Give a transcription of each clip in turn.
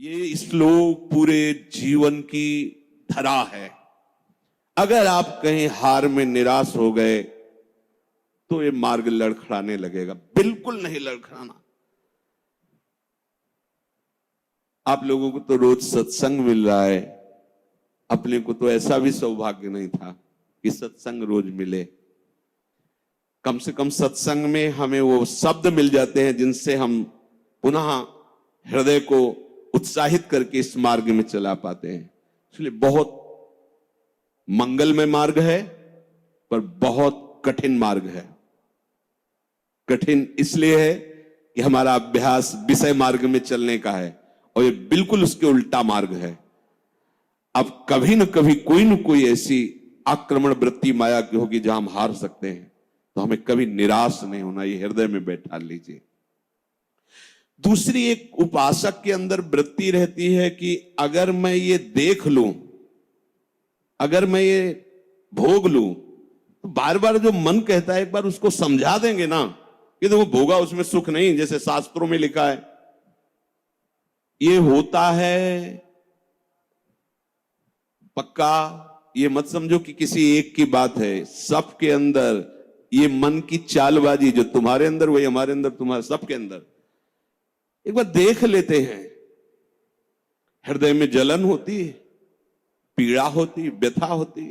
ये श्लोक पूरे जीवन की धरा है। अगर आप कहीं हार में निराश हो गए तो ये मार्ग लड़खड़ाने लगेगा। बिल्कुल नहीं लड़खड़ाना। आप लोगों को तो रोज सत्संग मिल रहा है, अपने को तो ऐसा भी सौभाग्य नहीं था कि सत्संग रोज मिले। कम से कम सत्संग में हमें वो शब्द मिल जाते हैं जिनसे हम पुनः हृदय को उत्साहित करके इस मार्ग में चला पाते हैं। इसलिए बहुत मंगलमय मार्ग है, पर बहुत कठिन मार्ग है। कठिन इसलिए है कि हमारा अभ्यास विषय मार्ग में चलने का है और ये बिल्कुल उसके उल्टा मार्ग है। अब कभी न कभी कोई न कोई ऐसी आक्रमण वृत्ति माया की होगी जहां हम हार सकते हैं, तो हमें कभी निराश नहीं होना, ये हृदय में बैठा लीजिए। दूसरी एक उपासक के अंदर वृत्ति रहती है कि अगर मैं ये देख लूं, अगर मैं ये भोग लूं, तो बार बार जो मन कहता है एक बार उसको समझा देंगे ना कि देखो भोगा उसमें सुख नहीं, जैसे शास्त्रों में लिखा है। ये होता है पक्का, ये मत समझो कि किसी एक की बात है। सबके अंदर ये मन की चालबाजी, जो तुम्हारे अंदर वही हमारे अंदर, तुम्हारे सबके अंदर। एक बार देख लेते हैं, हृदय में जलन होती है, पीड़ा होती, व्यथा होती।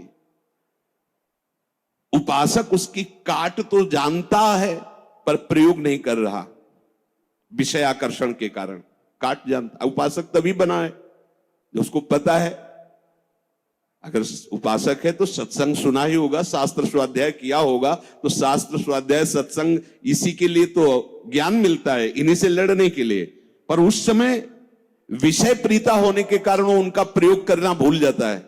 उपासक उसकी काट तो जानता है पर प्रयोग नहीं कर रहा, विषय आकर्षण के कारण काट जानता। उपासक तभी बना है जो उसको पता है। अगर उपासक है तो सत्संग सुना ही होगा, शास्त्र स्वाध्याय किया होगा, तो शास्त्र स्वाध्याय सत्संग इसी के लिए तो ज्ञान मिलता है, इन्हीं से लड़ने के लिए। पर उस समय विषय प्रीता होने के कारण वो उनका प्रयोग करना भूल जाता है।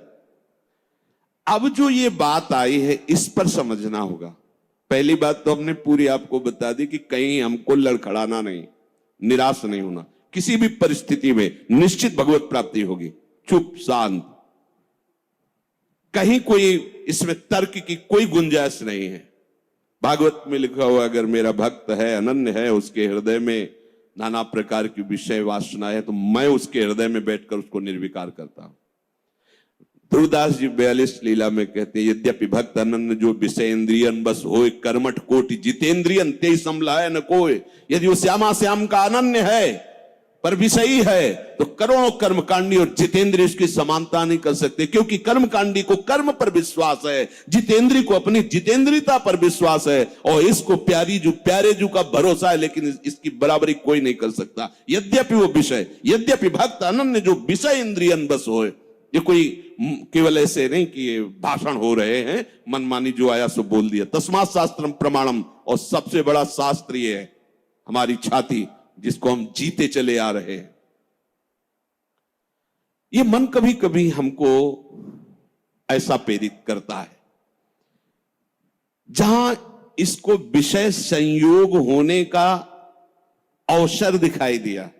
अब जो ये बात आई है इस पर समझना होगा। पहली बात तो हमने पूरी आपको बता दी कि कहीं हमको लड़खड़ाना नहीं, निराश नहीं होना। किसी भी परिस्थिति में निश्चित भगवत प्राप्ति होगी। चुप शांत, कहीं कोई इसमें तर्क की कोई गुंजाइश नहीं है। भागवत में लिखा हुआ, अगर मेरा भक्त है, अनन्य है, उसके हृदय में नाना प्रकार की विषय वासना है, तो मैं उसके हृदय में बैठकर उसको निर्विकार करता हूं। ध्रुवदास जी 42 लीला में कहते हैं, यद्यपि भक्त अनन्य जो विषय इंद्रियन बस होए, कर्मठ कोटि जितेंद्रियन ते समलाय न कोय। यदि वो श्यामा श्याम का अनन्य है पर विषयी है, तो करोड़ों कर्मकांडी और जितेंद्रिय उसकी समानता नहीं कर सकते, क्योंकि कर्मकांडी को कर्म पर विश्वास है, जितेंद्रिय को अपनी जितेंद्रियता पर विश्वास है, और इसको प्यारे जू का भरोसा है, लेकिन इसकी बराबरी कोई नहीं कर सकता। यद्यपि वो विषय, यद्यपि भक्त अनन्य जो विषय इंद्रियन बस होए। ये कोई केवल ऐसे नहीं कि ये भाषण हो रहे हैं, मनमानी जो आया सो बोल दिया। तस्मात् शास्त्रम प्रमाणम, और सबसे बड़ा शास्त्र ये है हमारी छाती, जिसको हम जीते चले आ रहे हैं। ये मन कभी कभी हमको ऐसा प्रेरित करता है, जहां इसको विषय संयोग होने का अवसर दिखाई दिया,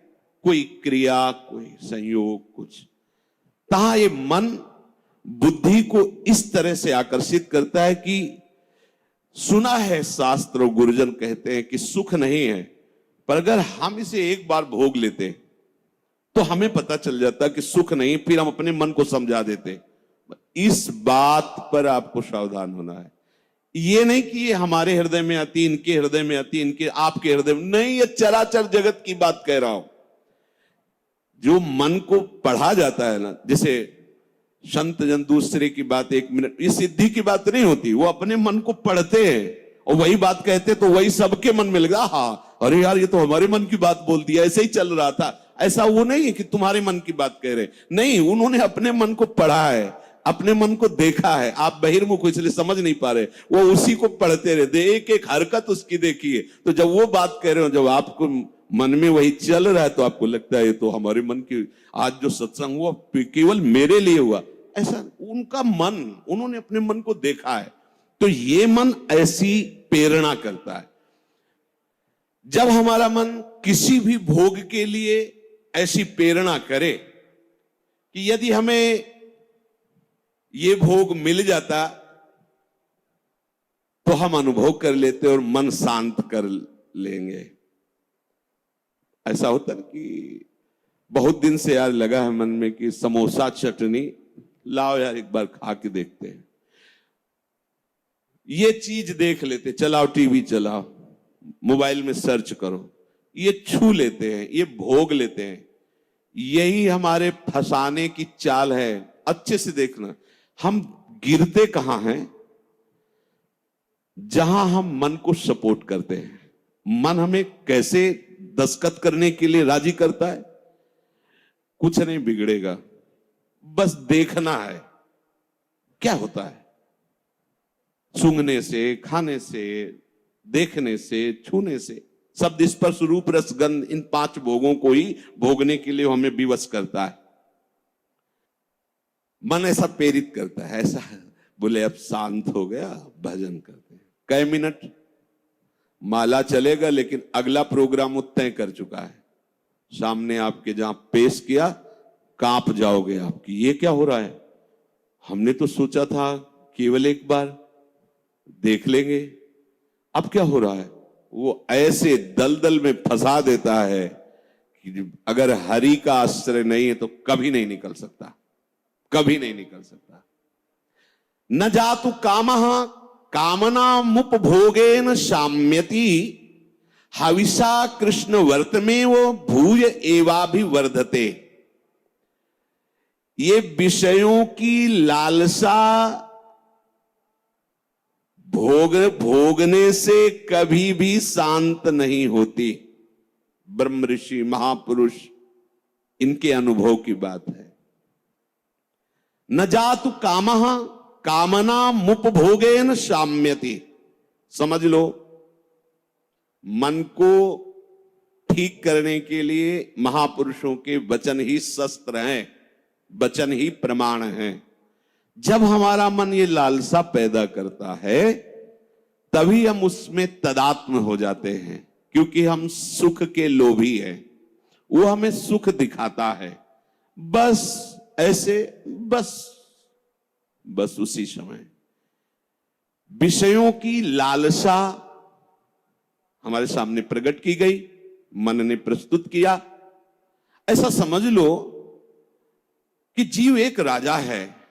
कोई क्रिया, कोई संयोग, कुछ, तहां ये मन बुद्धि को इस तरह से आकर्षित करता है कि सुना है शास्त्र, गुरुजन कहते हैं कि सुख नहीं है, पर अगर हम इसे एक बार भोग लेते तो हमें पता चल जाता कि सुख नहीं, फिर हम अपने मन को समझा देते। इस बात पर आपको सावधान होना है। ये नहीं कि ये हमारे हृदय में आती, इनके हृदय में आती, इनके आपके हृदय में नहीं, ये चराचर जगत की बात कह रहा हूं। जो मन को पढ़ा जाता है ना, जैसे संत जन दूसरे की बात 1 मिनट, ये सिद्धि की बात नहीं होती, वो अपने मन को पढ़ते हैं और वही बात कहते, तो वही सबके मन में लगा, हाँ अरे यार ये तो हमारे मन की बात बोल दिया, ऐसे ही चल रहा था। ऐसा वो नहीं है कि तुम्हारे मन की बात कह रहे, नहीं, उन्होंने अपने मन को पढ़ा है, अपने मन को देखा है। आप बहिर्मुख इसलिए समझ नहीं पा रहे, वो उसी को पढ़ते रहते, एक एक हरकत उसकी देखिए। तो जब वो बात कह रहे हो, जब आपको मन में वही चल रहा है, तो आपको लगता है ये तो हमारे मन की, आज जो सत्संग हुआ केवल मेरे लिए हुआ, ऐसा उनका मन, उन्होंने अपने मन को देखा है। तो ये मन ऐसी प्रेरणा करता है। जब हमारा मन किसी भी भोग के लिए ऐसी प्रेरणा करे कि यदि हमें ये भोग मिल जाता तो हम अनुभव कर लेते और मन शांत कर लेंगे। ऐसा होता है कि बहुत दिन से यार लगा है मन में कि समोसा चटनी लाओ यार, एक बार खा के देखते हैं। ये चीज देख लेते, चलाओ टीवी चलाओ, मोबाइल में सर्च करो, ये छू लेते हैं, ये भोग लेते हैं। यही हमारे फंसाने की चाल है। अच्छे से देखना, हम गिरते कहां हैं? जहां हम मन को सपोर्ट करते हैं। मन हमें कैसे दस्तखत करने के लिए राजी करता है? कुछ नहीं बिगड़ेगा, बस देखना है क्या होता है। सूंघने से, खाने से, देखने से, छूने से, शब्द स्पर्श रूप रस गंध, इन 5 भोगों को ही भोगने के लिए हमें विवश करता है। मन ऐसा प्रेरित करता है, ऐसा बोले अब शांत हो गया, भजन करते हैं। कई मिनट माला चलेगा, लेकिन अगला प्रोग्राम वो तय कर चुका है। सामने आपके जहां पेश किया, कांप जाओगे आपकी, ये क्या हो रहा है? हमने तो सोचा था केवल एक बार देख लेंगे, अब क्या हो रहा है? वो ऐसे दलदल में फंसा देता है कि अगर हरि का आश्रय नहीं है तो कभी नहीं निकल सकता, कभी नहीं निकल सकता। न जातु कामः कामनामुपभोगेन शाम्यति, हविषा कृष्ण वर्तमेव भूय एवाभिवर्धते। ये विषयों की लालसा भोगने से कभी भी शांत नहीं होती। ब्रह्म ऋषि महापुरुष, इनके अनुभव की बात है। न जातु कामः कामनामुपभोगेन शाम्यति। समझ लो, मन को ठीक करने के लिए महापुरुषों के वचन ही शस्त्र हैं, वचन ही प्रमाण हैं। जब हमारा मन ये लालसा पैदा करता है, तभी हम उसमें तदात्म हो जाते हैं, क्योंकि हम सुख के लोभी हैं। वो हमें सुख दिखाता है, बस ऐसे, बस उसी समय विषयों की लालसा हमारे सामने प्रकट की गई, मन ने प्रस्तुत किया। ऐसा समझ लो कि जीव एक राजा है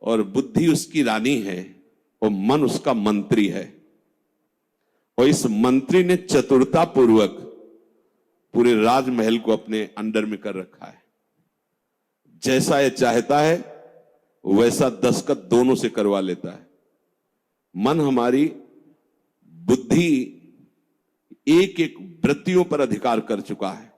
और बुद्धि उसकी रानी है और मन उसका मंत्री है। और इस मंत्री ने चतुरता पूर्वक पूरे राजमहल को अपने अंडर में कर रखा है। जैसा ये चाहता है वैसा दस्तखत दोनों से करवा लेता है। मन, हमारी बुद्धि एक एक वृत्तियों पर अधिकार कर चुका है।